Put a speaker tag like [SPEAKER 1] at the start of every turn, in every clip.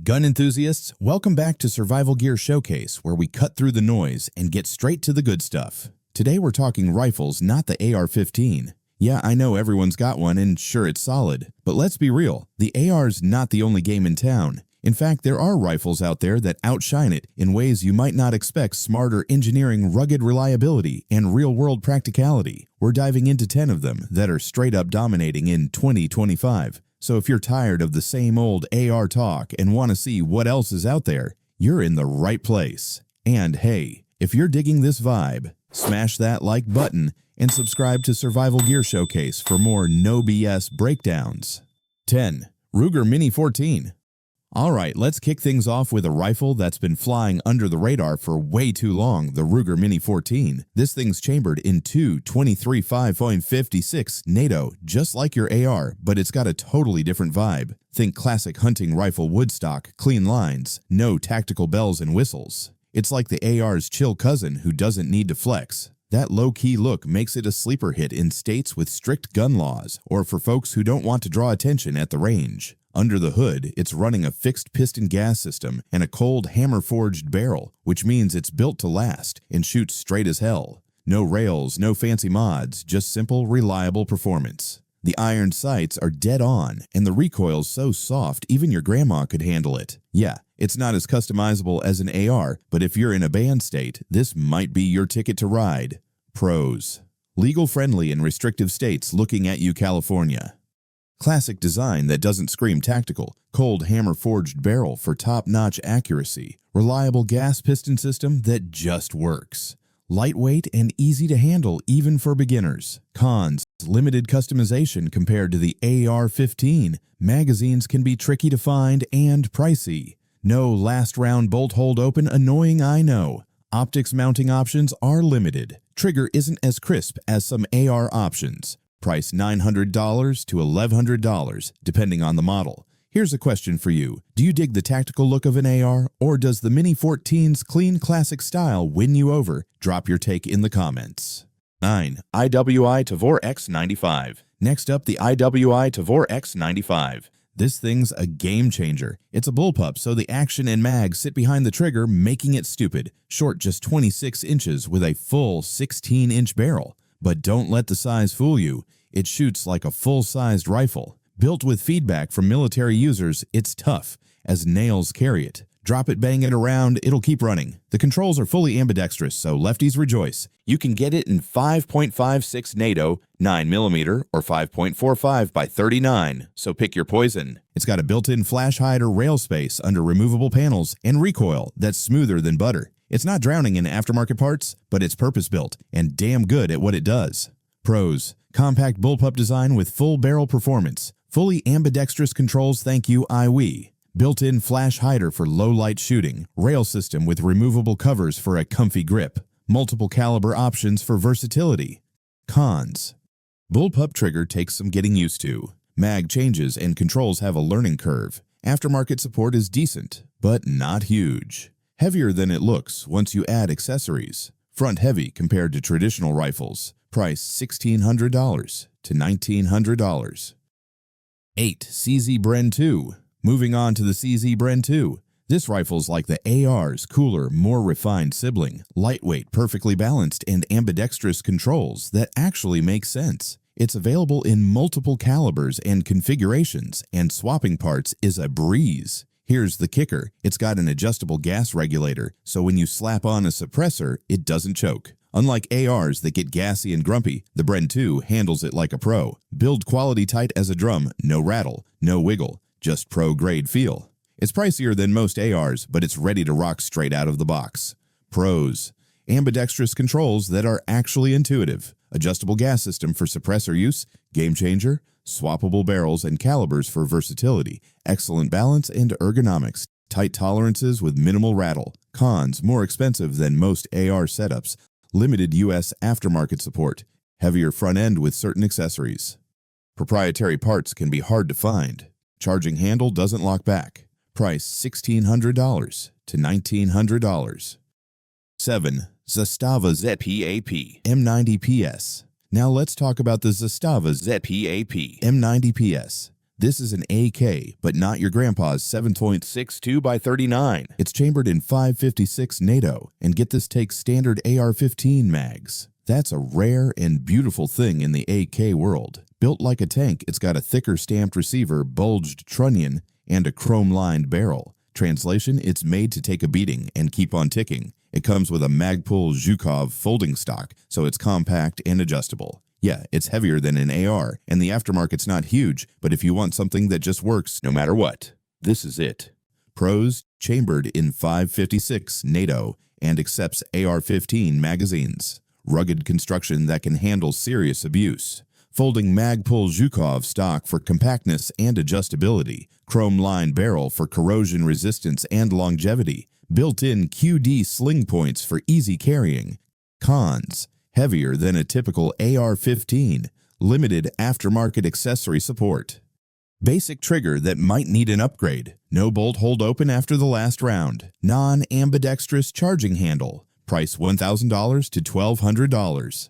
[SPEAKER 1] gun enthusiasts, welcome back to Survival Gear Showcase, where we cut through the noise and get straight to the good stuff. Today we're talking rifles, not the AR-15. Yeah, I know everyone's got one and sure it's solid, but let's be real, the AR's not the only game in town. In fact, there are rifles out there that outshine it in ways you might not expect: smarter engineering, rugged reliability, and real-world practicality. We're diving into 10 of them that are straight up dominating in 2025. So if you're tired of the same old AR talk and want to see what else is out there, you're in the right place. And hey, if you're digging this vibe, smash that like button and subscribe to Survival Gear Showcase for more no BS breakdowns. 10. Ruger Mini 14. Alright, let's kick things off with a rifle that's been flying under the radar for way too long, the Ruger Mini 14. This thing's chambered in two 23.5.56 NATO, just like your AR, but it's got a totally different vibe. Think classic hunting rifle woodstock, clean lines, no tactical bells and whistles. It's like the AR's chill cousin who doesn't need to flex. That low-key look makes it a sleeper hit in states with strict gun laws, or for folks who don't want to draw attention at the range. Under the hood, it's running a fixed piston gas system and a cold hammer-forged barrel, which means it's built to last and shoots straight as hell. No rails, no fancy mods, just simple, reliable performance. The iron sights are dead on, and the recoil's so soft even your grandma could handle it. Yeah, it's not as customizable as an AR, but if you're in a band state, this might be your ticket to ride. Pros: legal-friendly in restrictive states looking at you, California. Classic design that doesn't scream tactical, cold hammer-forged barrel for top-notch accuracy, reliable gas piston system that just works. Lightweight and easy to handle even for beginners. Cons: limited customization compared to the AR-15. Magazines can be tricky to find and pricey. No last round bolt hold open, annoying, I know. Optics mounting options are limited. Trigger isn't as crisp as some AR options. Price $900 to $1,100, depending on the model. Here's a question for you. Do you dig the tactical look of an AR, or does the Mini 14's clean classic style win you over? Drop your take in the comments. 9. IWI Tavor X95. Next up, the IWI Tavor X95. This thing's a game changer. It's a bullpup, so the action and mag sit behind the trigger, making it stupid. Short just 26 inches with a full 16-inch barrel. But don't let the size fool you. It shoots like a full-sized rifle. Built with feedback from military users, it's tough, as nails carry it. Drop it, bang it around, it'll keep running. The controls are fully ambidextrous, so lefties rejoice. You can get it in 5.56 NATO, 9mm, or 5.45 by 39, so pick your poison. It's got a built-in flash hider rail space under removable panels and recoil that's smoother than butter. It's not drowning in aftermarket parts, but it's purpose-built and damn good at what it does. Pros: compact bullpup design with full barrel performance. Fully ambidextrous controls, thank you, IWI. Built-in flash hider for low-light shooting. Rail system with removable covers for a comfy grip. Multiple caliber options for versatility. Cons: bullpup trigger takes some getting used to. Mag changes and controls have a learning curve. Aftermarket support is decent, but not huge. Heavier than it looks once you add accessories. Front heavy compared to traditional rifles. Price $1,600 to $1,900. 8. CZ Bren 2. Moving on to the CZ Bren 2. This rifle's like the AR's cooler, more refined sibling. Lightweight, perfectly balanced, and ambidextrous controls that actually make sense. It's available in multiple calibers and configurations, and swapping parts is a breeze. Here's the kicker: it's got an adjustable gas regulator, so when you slap on a suppressor, it doesn't choke. Unlike ARs that get gassy and grumpy, the Bren 2 handles it like a pro. Build quality tight as a drum, no rattle, no wiggle, just pro-grade feel. It's pricier than most ARs, but it's ready to rock straight out of the box. Pros: ambidextrous controls that are actually intuitive. Adjustable gas system for suppressor use, game changer. Swappable barrels and calibers for versatility. Excellent balance and ergonomics. Tight tolerances with minimal rattle. Cons: more expensive than most AR setups. Limited US aftermarket support. Heavier front end with certain accessories. Proprietary parts can be hard to find. Charging handle doesn't lock back. Price $1,600 to $1,900. 7. Zastava ZPAP M90PS. Now let's talk about the Zastava ZPAP M90PS. This is an AK, but not your grandpa's 7.62 by 39. It's chambered in 5.56 NATO, and get this, takes standard AR-15 mags. That's a rare and beautiful thing in the AK world. Built like a tank, it's got a thicker stamped receiver, bulged trunnion, and a chrome-lined barrel. Translation, it's made to take a beating and keep on ticking. It comes with a Magpul Zhukov folding stock, so it's compact and adjustable. Yeah, it's heavier than an AR, and the aftermarket's not huge, but if you want something that just works no matter what, this is it. Pros: chambered in 5.56 NATO and accepts AR-15 magazines. Rugged construction that can handle serious abuse. Folding Magpul Zhukov stock for compactness and adjustability. Chrome-lined barrel for corrosion resistance and longevity. Built-in QD sling points for easy carrying. Cons: heavier than a typical AR-15. Limited aftermarket accessory support. Basic trigger that might need an upgrade. No bolt hold open after the last round. Non-ambidextrous charging handle. Price $1,000 to $1,200.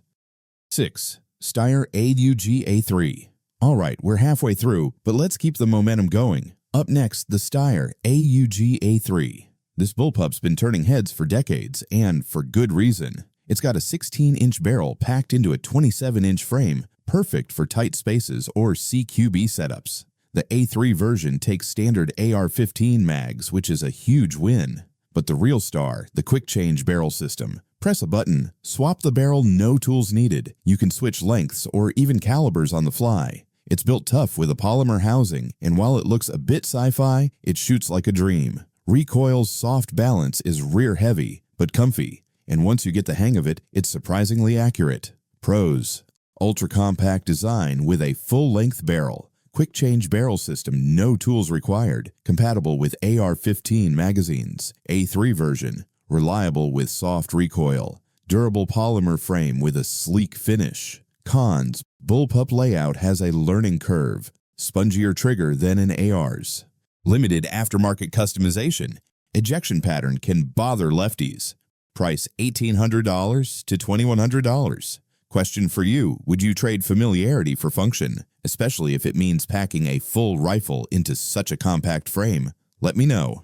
[SPEAKER 1] 6. Steyr AUG-A3. Alright, we're halfway through, but let's keep the momentum going. Up next, the Steyr AUG-A3. This bullpup's been turning heads for decades, and for good reason. It's got a 16-inch barrel packed into a 27-inch frame, perfect for tight spaces or CQB setups. The A3 version takes standard AR-15 mags, which is a huge win. But the real star, the quick change barrel system. Press a button, swap the barrel, no tools needed. You can switch lengths or even calibers on the fly. It's built tough with a polymer housing, and while it looks a bit sci-fi, it shoots like a dream. Recoil's soft balance is rear heavy, but comfy, and once you get the hang of it, it's surprisingly accurate. Pros: ultra compact design with a full-length barrel. Quick change barrel system, no tools required. Compatible with AR-15 magazines. A3 version. Reliable with soft recoil. Durable polymer frame with a sleek finish. Cons: bullpup layout has a learning curve. Spongier trigger than in ARs. Limited aftermarket customization. Ejection pattern can bother lefties. Price $1,800 to $2,100. Question for you: would you trade familiarity for function, especially if it means packing a full rifle into such a compact frame? Let me know.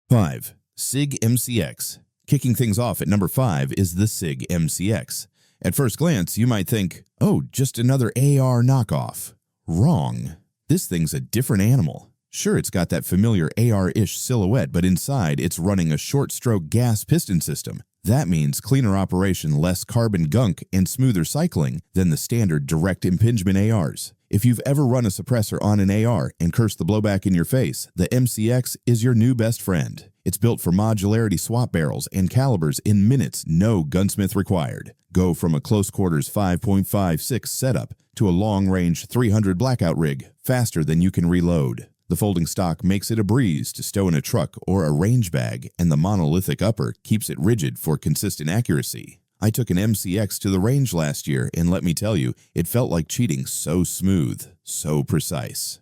[SPEAKER 1] 5. SIG MCX. Kicking things off at number 5 is the SIG MCX. At first glance, you might think, oh, just another AR knockoff. Wrong. This thing's a different animal. Sure, it's got that familiar AR-ish silhouette, but inside it's running a short-stroke gas piston system. That means cleaner operation, less carbon gunk, and smoother cycling than the standard direct impingement ARs. If you've ever run a suppressor on an AR and cursed the blowback in your face, the MCX is your new best friend. It's built for modularity swap barrels and calibers in minutes, no gunsmith required. Go from a close quarters 5.56 setup to a long-range 300 blackout rig faster than you can reload. The folding stock makes it a breeze to stow in a truck or a range bag, and the monolithic upper keeps it rigid for consistent accuracy. I took an MCX to the range last year, and let me tell you, it felt like cheating, so smooth, so precise.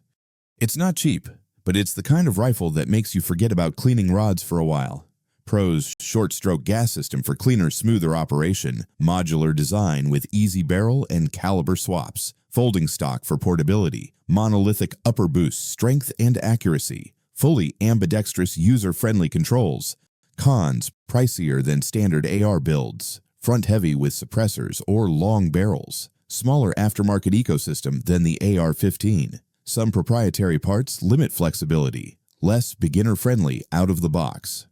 [SPEAKER 1] It's not cheap, but it's the kind of rifle that makes you forget about cleaning rods for a while. Pros: short-stroke gas system for cleaner, smoother operation, modular design with easy barrel and caliber swaps, folding stock for portability, monolithic upper boost, strength and accuracy, fully ambidextrous user-friendly controls. Cons: pricier than standard AR builds, front-heavy with suppressors or long barrels, smaller aftermarket ecosystem than the AR-15. Some proprietary parts limit flexibility, less beginner-friendly out of the box.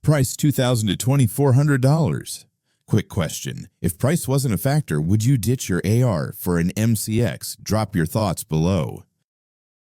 [SPEAKER 1] Price $2,000 to $2,400. Quick question: if price wasn't a factor, would you ditch your AR for an MCX? Drop your thoughts below.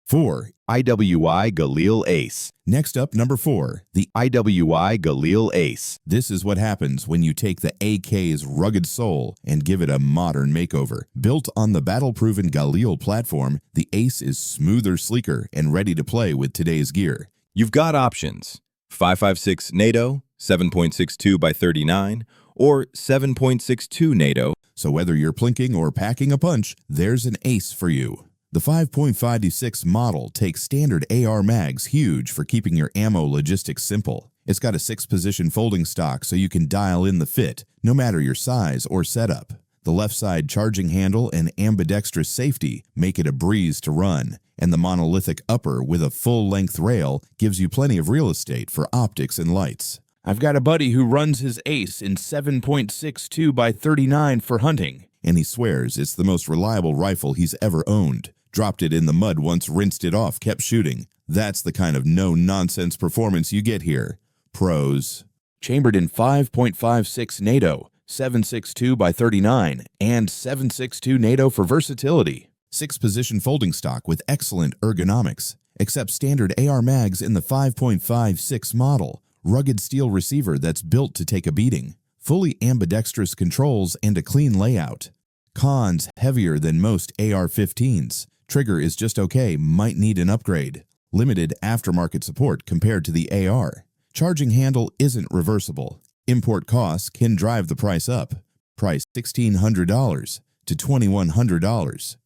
[SPEAKER 1] 4. IWI Galil Ace. Next up, number 4, the IWI Galil Ace. This is what happens when you take the AK's rugged soul and give it a modern makeover. Built on the battle-proven Galil platform, the Ace is smoother, sleeker, and ready to play with today's gear.
[SPEAKER 2] You've got options: 5.56 NATO, 7.62 by 39, or 7.62 NATO.
[SPEAKER 1] So whether you're plinking or packing a punch, there's an Ace for you. The 5.56 model takes standard AR mags, huge for keeping your ammo logistics simple. It's got a 6-position folding stock so you can dial in the fit, no matter your size or setup. The left side charging handle and ambidextrous safety make it a breeze to run, and the monolithic upper with a full-length rail gives you plenty of real estate for optics and lights. I've got a buddy who runs his Ace in 7.62 by 39 for hunting, and he swears it's the most reliable rifle he's ever owned. Dropped it in the mud once, rinsed it off, kept shooting. That's the kind of no-nonsense performance you get here. Pros. Chambered in 5.56 NATO, 7.62 by 39, and 7.62 NATO for versatility. 6-position folding stock with excellent ergonomics. Accepts standard AR mags in the 5.56 model. Rugged steel receiver that's built to take a beating. Fully ambidextrous controls and a clean layout. Cons: heavier than most AR-15s. Trigger is just okay, might need an upgrade. Limited aftermarket support compared to the AR. Charging handle isn't reversible. Import costs can drive the price up. Price $1,600 to $2,100.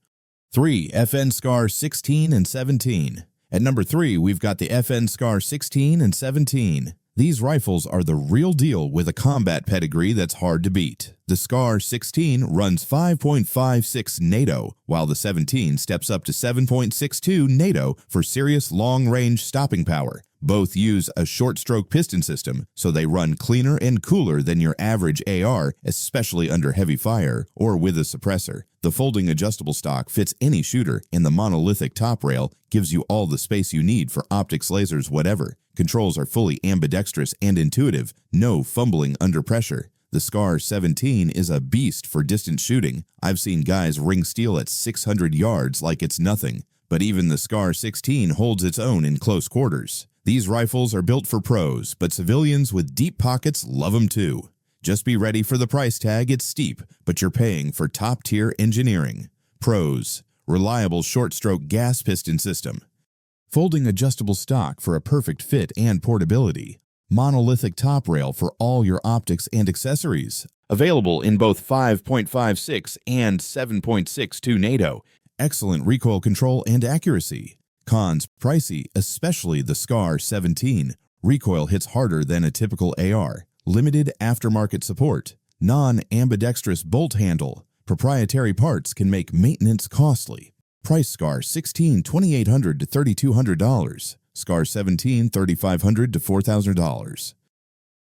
[SPEAKER 1] 3. FN SCAR 16 and 17. At number 3, we've got the FN SCAR 16 and 17. These rifles are the real deal with a combat pedigree that's hard to beat. The SCAR 16 runs 5.56 NATO, while the 17 steps up to 7.62 NATO for serious long-range stopping power. Both use a short-stroke piston system, so they run cleaner and cooler than your average AR, especially under heavy fire or with a suppressor. The folding adjustable stock fits any shooter, and the monolithic top rail gives you all the space you need for optics, lasers, whatever. Controls are fully ambidextrous and intuitive, no fumbling under pressure. The SCAR 17 is a beast for distance shooting. I've seen guys ring steel at 600 yards like it's nothing, but even the SCAR 16 holds its own in close quarters. These rifles are built for pros, but civilians with deep pockets love them too. Just be ready for the price tag. It's steep, but you're paying for top-tier engineering. Pros: reliable short-stroke gas piston system. Folding adjustable stock for a perfect fit and portability. Monolithic top rail for all your optics and accessories. Available in both 5.56 and 7.62 NATO. Excellent recoil control and accuracy. Cons: pricey, especially the SCAR 17. Recoil hits harder than a typical AR. Limited aftermarket support. Non-ambidextrous bolt handle. Proprietary parts can make maintenance costly. Price: SCAR 16, $2,800 to $3,200. SCAR 17, $3,500 to $4,000.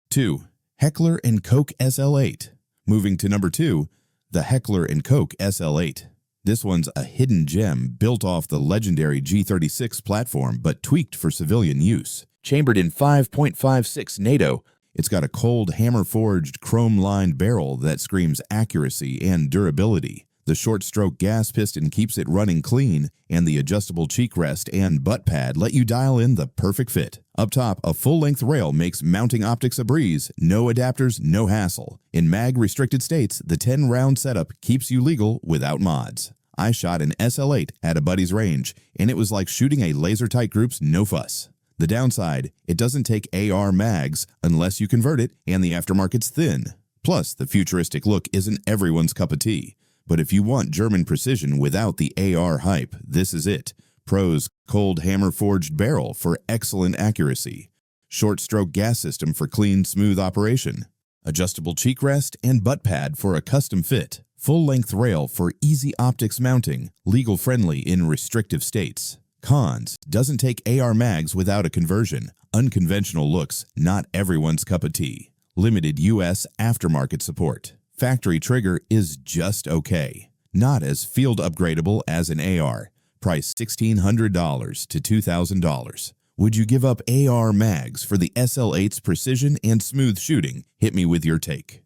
[SPEAKER 1] 2. Heckler & Koch SL8. Moving to number 2, the Heckler & Koch SL8. This one's a hidden gem built off the legendary G36 platform but tweaked for civilian use. Chambered in 5.56 NATO, it's got a cold hammer-forged chrome-lined barrel that screams accuracy and durability. The short-stroke gas piston keeps it running clean, and the adjustable cheek rest and butt pad let you dial in the perfect fit. Up top, a full-length rail makes mounting optics a breeze. No adapters, no hassle. In mag-restricted states, the 10-round setup keeps you legal without mods. I shot an SL8 at a buddy's range, and it was like shooting a laser-tight group's no fuss. The downside, it doesn't take AR mags unless you convert it, and the aftermarket's thin. Plus, the futuristic look isn't everyone's cup of tea. But if you want German precision without the AR hype, this is it. Pros: cold hammer-forged barrel for excellent accuracy. Short-stroke gas system for clean, smooth operation. Adjustable cheek rest and butt pad for a custom fit. Full-length rail for easy optics mounting. Legal-friendly in restrictive states. Cons: doesn't take AR mags without a conversion. Unconventional looks, not everyone's cup of tea. Limited U.S. aftermarket support. Factory trigger is just okay. Not as field upgradable as an AR. Price $1,600 to $2,000. Would you give up AR mags for the SL8's precision and smooth shooting? Hit me with your take.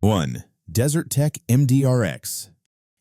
[SPEAKER 1] 1. Desert Tech MDRX.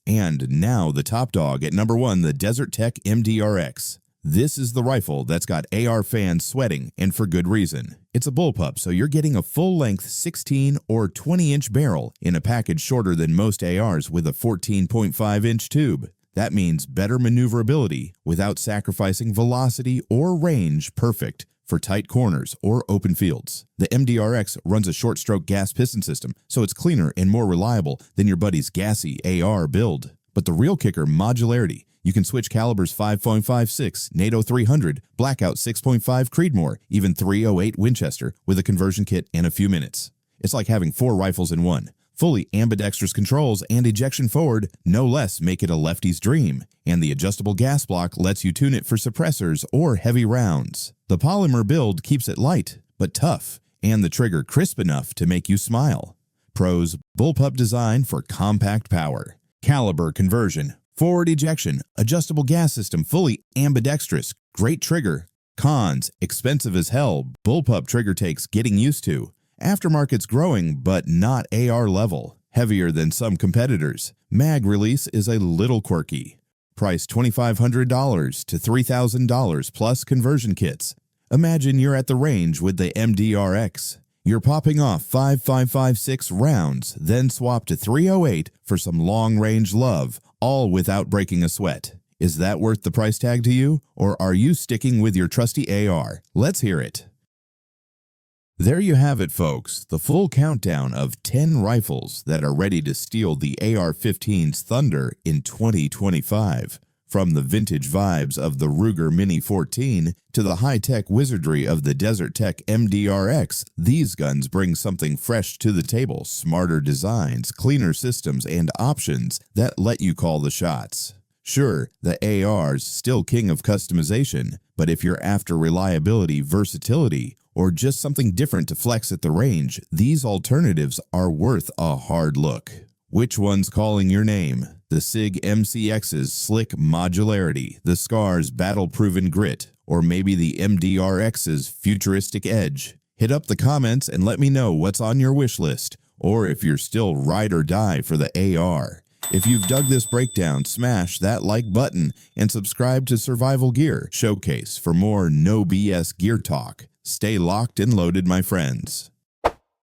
[SPEAKER 1] And now the top dog at number 1, the Desert Tech MDRX. This is the rifle that's got AR fans sweating, and for good reason. It's a bullpup, so you're getting a full-length 16 or 20-inch barrel in a package shorter than most ARs with a 14.5-inch tube. That means better maneuverability without sacrificing velocity or range, perfect for tight corners or open fields. The MDRX runs a short-stroke gas piston system, so it's cleaner and more reliable than your buddy's gassy AR build. But the real kicker, modularity. You can switch calibers 5.56, NATO 300, Blackout 6.5 Creedmoor, even .308 Winchester with a conversion kit in a few minutes. It's like having 4 rifles in one. Fully ambidextrous controls and ejection forward no less make it a lefty's dream, and the adjustable gas block lets you tune it for suppressors or heavy rounds. The polymer build keeps it light, but tough, and the trigger crisp enough to make you smile. Pros: bullpup design for compact power. Caliber conversion. Forward ejection. Adjustable gas system fully ambidextrous. Great trigger. Cons: expensive as hell. Bullpup trigger takes getting used to. Aftermarket's growing, but not AR level. Heavier than some competitors. Mag release is a little quirky. Price $2,500 to $3,000 plus conversion kits. Imagine you're at the range with the MDRX. You're popping off 5.556 rounds, then swap to 308 for some long-range love, all without breaking a sweat. Is that worth the price tag to you, or are you sticking with your trusty AR? Let's hear it. There you have it, folks, the full countdown of 10 rifles that are ready to steal the AR-15's thunder in 2025. From the vintage vibes of the Ruger Mini 14 to the high-tech wizardry of the Desert Tech MDRX, these guns bring something fresh to the table: smarter designs, cleaner systems, and options that let you call the shots. Sure, the AR's still king of customization, but if you're after reliability, versatility, or just something different to flex at the range, these alternatives are worth a hard look. Which one's calling your name? The SIG MCX's slick modularity, the SCAR's battle-proven grit, or maybe the MDRX's futuristic edge? Hit up the comments and let me know what's on your wish list, or if you're still ride or die for the AR. If you've dug this breakdown, smash that like button and subscribe to Survival Gear Showcase for more no BS gear talk. Stay locked and loaded, my friends.